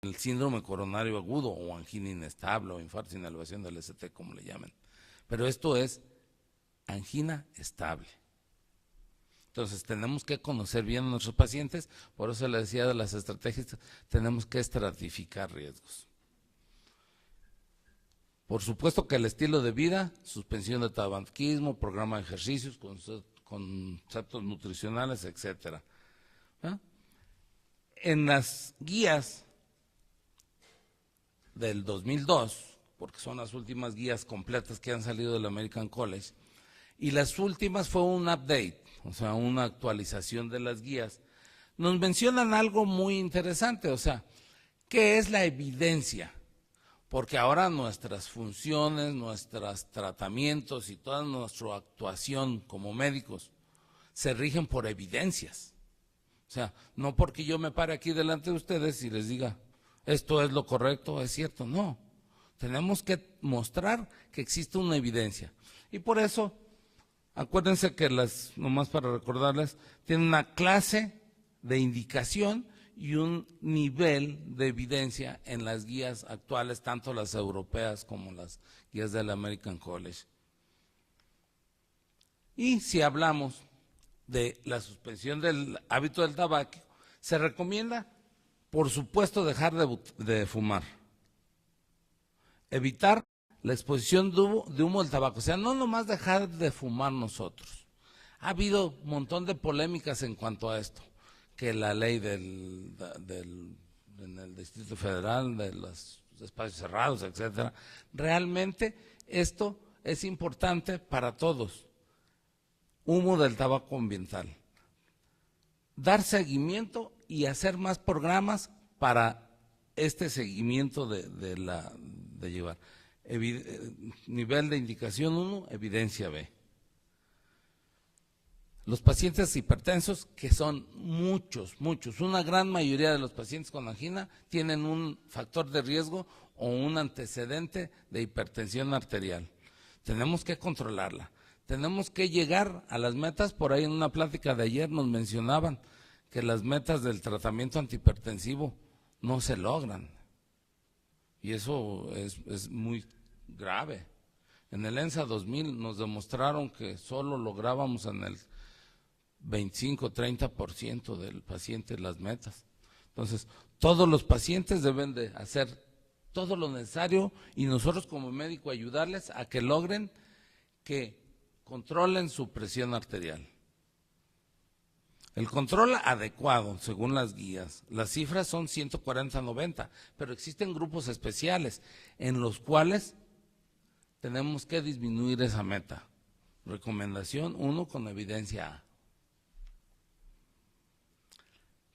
el síndrome coronario agudo o angina inestable o infarto sin elevación del ST, como le llamen. Pero esto es angina estable. Entonces tenemos que conocer bien a nuestros pacientes, por eso le decía de las estrategias, tenemos que estratificar riesgos. Por supuesto que el estilo de vida, suspensión de tabaquismo, programa de ejercicios, conceptos nutricionales, etcétera. ¿Ah? En las guías del 2002, porque son las últimas guías completas que han salido del American College, y las últimas fue un update, o sea, una actualización de las guías, nos mencionan algo muy interesante, o sea, ¿qué es la evidencia? Porque ahora nuestras funciones, nuestros tratamientos y toda nuestra actuación como médicos se rigen por evidencias. O sea, no porque yo me pare aquí delante de ustedes y les diga, esto es lo correcto, es cierto, no. Tenemos que mostrar que existe una evidencia. Y por eso, acuérdense que nomás para recordarles, tienen una clase de indicación y un nivel de evidencia en las guías actuales, tanto las europeas como las guías del American College. Y si hablamos de la suspensión del hábito del tabaco, se recomienda, por supuesto, dejar de fumar. Evitar la exposición de humo del tabaco, o sea, no nomás dejar de fumar nosotros. Ha habido un montón de polémicas en cuanto a esto, que la ley en el Distrito Federal, de los espacios cerrados, etcétera. Realmente esto es importante para todos. Humo del tabaco ambiental. Dar seguimiento y hacer más programas para este seguimiento de llevar. Nivel de indicación 1, evidencia B. Los pacientes hipertensos, que son muchos, una gran mayoría de los pacientes con angina tienen un factor de riesgo o un antecedente de hipertensión arterial. Tenemos que controlarla. Tenemos que llegar a las metas. Por ahí en una plática de ayer nos mencionaban que las metas del tratamiento antihipertensivo no se logran. Y eso es muy grave. En el ENSA 2000 nos demostraron que solo lográbamos en el 25-30% del paciente las metas. Entonces, todos los pacientes deben de hacer todo lo necesario y nosotros como médico ayudarles a que logren que controlen su presión arterial. El control adecuado, según las guías, las cifras son 140-90, pero existen grupos especiales en los cuales tenemos que disminuir esa meta. Recomendación 1 con evidencia A.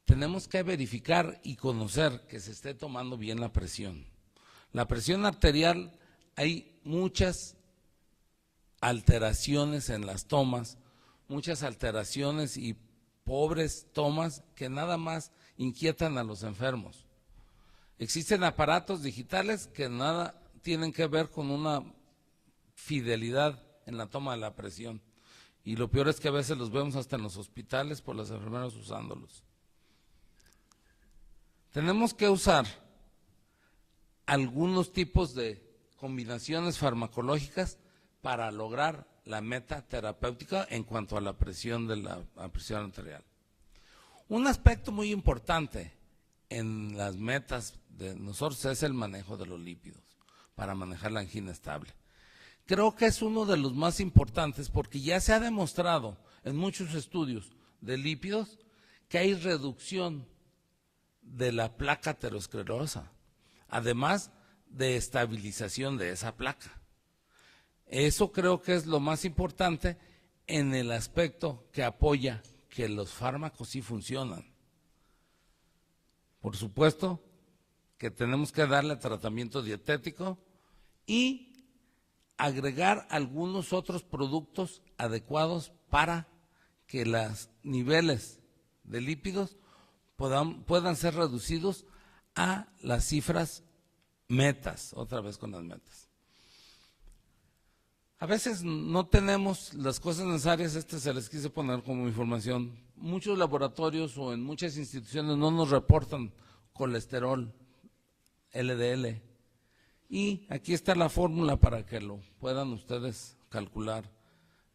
Tenemos que verificar y conocer que se esté tomando bien la presión. La presión arterial, hay muchas alteraciones en las tomas, muchas alteraciones y pobres tomas que nada más inquietan a los enfermos. Existen aparatos digitales que nada tienen que ver con una fidelidad en la toma de la presión. Y lo peor es que a veces los vemos hasta en los hospitales por las enfermeras usándolos. Tenemos que usar algunos tipos de combinaciones farmacológicas para lograr la meta terapéutica en cuanto a la presión presión arterial. Un aspecto muy importante en las metas de nosotros es el manejo de los lípidos para manejar la angina estable. Creo que es uno de los más importantes porque ya se ha demostrado en muchos estudios de lípidos que hay reducción de la placa aterosclerosa, además de estabilización de esa placa. Eso creo que es lo más importante en el aspecto que apoya que los fármacos sí funcionan. Por supuesto que tenemos que darle tratamiento dietético y agregar algunos otros productos adecuados para que los niveles de lípidos puedan ser reducidos a las cifras metas, otra vez con las metas. A veces no tenemos las cosas necesarias, se les quise poner como información. Muchos laboratorios o en muchas instituciones no nos reportan colesterol LDL. Y aquí está la fórmula para que lo puedan ustedes calcular,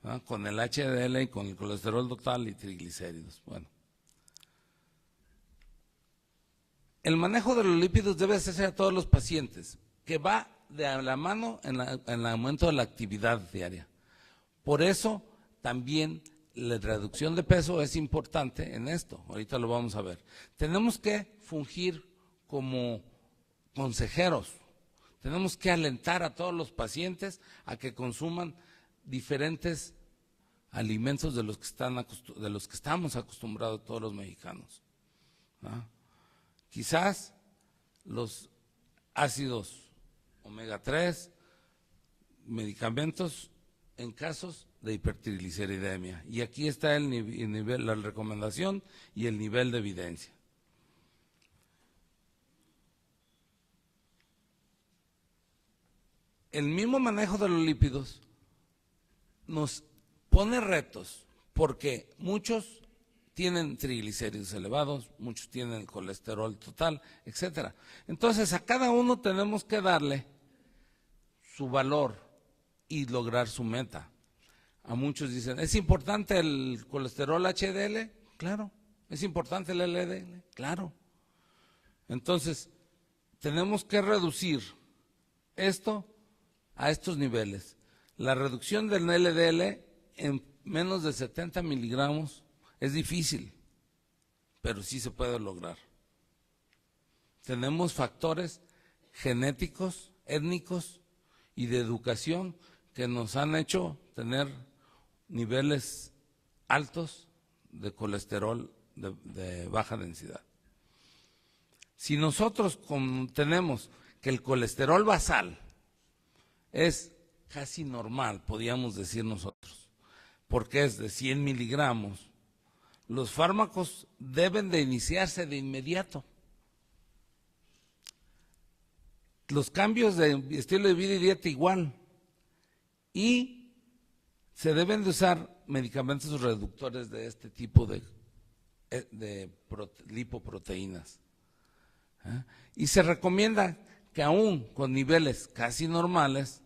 ¿verdad? Con el HDL y con el colesterol total y triglicéridos. Bueno, el manejo de los lípidos debe hacerse a todos los pacientes, que va de la mano en el aumento de la actividad diaria. Por eso también la reducción de peso es importante en esto. Ahorita lo vamos a ver. Tenemos que fungir como consejeros. Tenemos que alentar a todos los pacientes a que consuman diferentes alimentos de los que estamos acostumbrados todos los mexicanos, ¿no? Quizás los ácidos omega 3, medicamentos en casos de hipertrigliceridemia. Y aquí está el nivel, la recomendación y el nivel de evidencia. El mismo manejo de los lípidos nos pone retos, porque muchos tienen triglicéridos elevados, muchos tienen colesterol total, etcétera. Entonces, a cada uno tenemos que darle su valor y lograr su meta. A muchos dicen, ¿es importante el colesterol HDL? Claro. ¿Es importante el LDL? Claro. Entonces, tenemos que reducir esto a estos niveles. La reducción del LDL en menos de 70 miligramos es difícil, pero sí se puede lograr. Tenemos factores genéticos, étnicos y de educación que nos han hecho tener niveles altos de colesterol de baja densidad. Si nosotros tenemos que el colesterol basal es casi normal, podríamos decir nosotros, porque es de 100 miligramos, los fármacos deben de iniciarse de inmediato. Los cambios de estilo de vida y dieta igual. Y se deben de usar medicamentos reductores de este tipo de lipoproteínas. Y se recomienda que aún con niveles casi normales,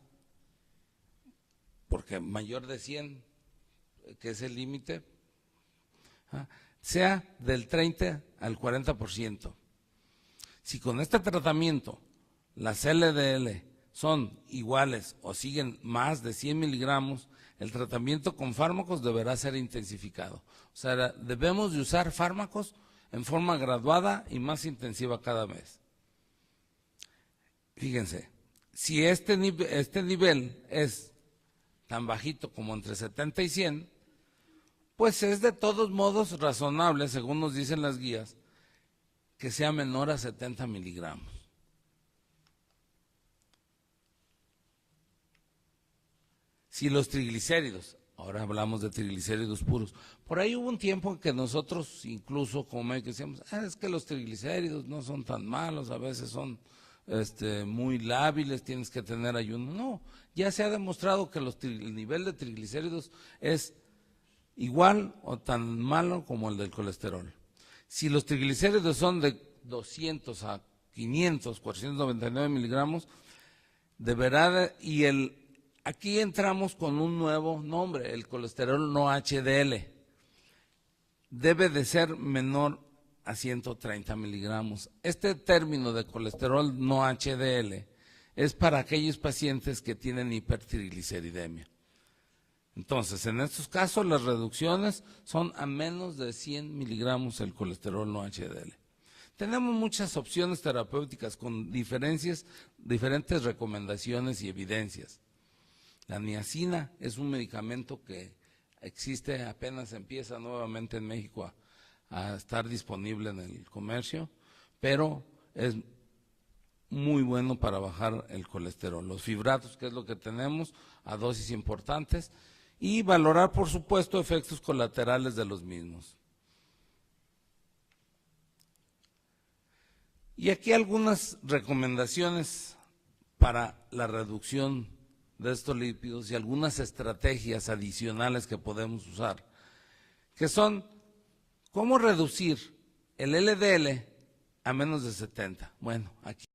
porque mayor de 100, que es el límite, sea del 30 al 40%. Si con este tratamiento las LDL son iguales o siguen más de 100 miligramos, el tratamiento con fármacos deberá ser intensificado. O sea, debemos de usar fármacos en forma graduada y más intensiva cada mes. Fíjense, si este nivel es tan bajito como entre 70 y 100, pues es de todos modos razonable, según nos dicen las guías, que sea menor a 70 miligramos. Si los triglicéridos, ahora hablamos de triglicéridos puros, por ahí hubo un tiempo en que nosotros incluso como médicos decíamos, es que los triglicéridos no son tan malos, a veces son muy lábiles, tienes que tener ayuno. No, ya se ha demostrado que el nivel de triglicéridos es igual o tan malo como el del colesterol. Si los triglicéridos son de 200 a 500, 499 miligramos, aquí entramos con un nuevo nombre, el colesterol no HDL. Debe de ser menor a 130 miligramos. Este término de colesterol no HDL es para aquellos pacientes que tienen hipertrigliceridemia. Entonces, en estos casos, las reducciones son a menos de 100 miligramos el colesterol no HDL. Tenemos muchas opciones terapéuticas con diferentes recomendaciones y evidencias. La niacina es un medicamento que existe, apenas empieza nuevamente en México a estar disponible en el comercio, pero es muy bueno para bajar el colesterol. Los fibratos, que es lo que tenemos, a dosis importantes, y valorar, por supuesto, efectos colaterales de los mismos. Y aquí algunas recomendaciones para la reducción de estos lípidos y algunas estrategias adicionales que podemos usar, que son cómo reducir el LDL a menos de 70. Bueno, aquí